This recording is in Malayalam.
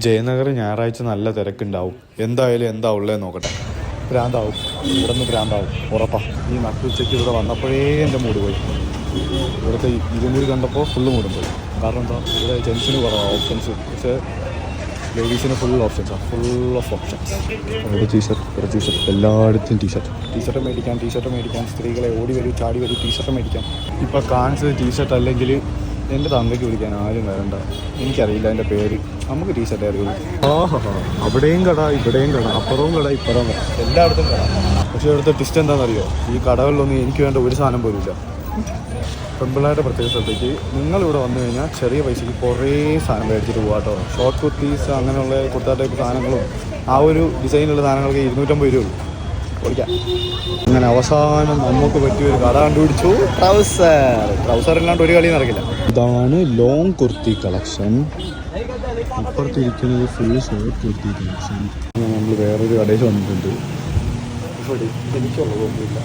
ജയനഗർ ഞായറാഴ്ച നല്ല തിരക്കുണ്ടാവും. എന്തായാലും എന്താ ഉള്ളതെന്ന് നോക്കട്ടെ. ഭ്രാന്താവും, ഇവിടെ നിന്ന് ഭ്രാന്താവും ഉറപ്പാ. ഈ നട്ടുച്ചയ്ക്ക് ഇവിടെ വന്നപ്പോഴേ എൻ്റെ മൂഡ് പോയി. ഇവിടുത്തെ ഇരുമുടി കണ്ടപ്പോൾ ഫുള്ള് മൂടും പോയി. കാരണം എന്താ, ഇവിടെ ജെൻസിന് കുറവാണ് ഓപ്ഷൻസ്, പക്ഷേ ലേഡീസിന് ഫുൾ ഓപ്ഷൻസാണ്, ഫുൾ ഓഫ് ഓപ്ഷൻസ്. ഒരു ടീഷർട്ട് എല്ലായിടത്തും ടീഷർട്ട് മേടിക്കാൻ സ്ത്രീകളെ ഓടി വരും, ചാടി വരും, ടീഷർട്ട് മേടിക്കാം. ഇപ്പോൾ കാണിച്ചത് ടീഷർട്ട് അല്ലെങ്കിൽ എൻ്റെ തന്തയ്ക്ക് വിളിക്കാൻ ആരും വരണ്ട. എനിക്കറിയില്ല എൻ്റെ പേര്, നമുക്ക് ടീഷർട്ട് അറിയുള്ളൂ. അവിടെയും കട, ഇവിടെയും കട, അപ്പുറവും കട, ഇപ്പുറവും കട, എല്ലായിടത്തും കട. പക്ഷേ ഇവിടുത്തെ ട്വിസ്റ്റ് എന്താണെന്നറിയോ, ഈ കടകളിലൊന്നും എനിക്ക് വേണ്ട ഒരു സാധനം പോലും ഇല്ല. പെമ്പിളായിട്ട് പ്രത്യേക സ്ഥലത്തേക്ക് നിങ്ങളിവിടെ വന്നു കഴിഞ്ഞാൽ ചെറിയ പൈസയ്ക്ക് കുറേ സാധനം മേടിച്ചിട്ട് പോകാം കേട്ടോ. ഷോർട്ട് കുർത്തീസ് അങ്ങനെയുള്ള കുർത്ത ടൈപ്പ് സാധനങ്ങളും ആ ഒരു ഡിസൈനുള്ള സാധനങ്ങൾക്ക് 250 രൂപ ഓടിക്കാം. അങ്ങനെ അവസാനം നമുക്ക് പറ്റിയൊരു കട കണ്ടുപിടിച്ചു. ട്രൗസർ ഇല്ലാണ്ട് ഒരു കളി നടക്കില്ല. ഇതാണ് ലോങ് കുർത്തി കളക്ഷൻ. അപ്പുറത്തിരിക്കുന്നത് ഫുൾ ഷോർട്ട് കുർത്തി കളക്ഷൻ. നമ്മൾ വേറൊരു കടയിൽ വന്നിട്ടുണ്ട്. എനിക്കുള്ളതൊന്നുമില്ല.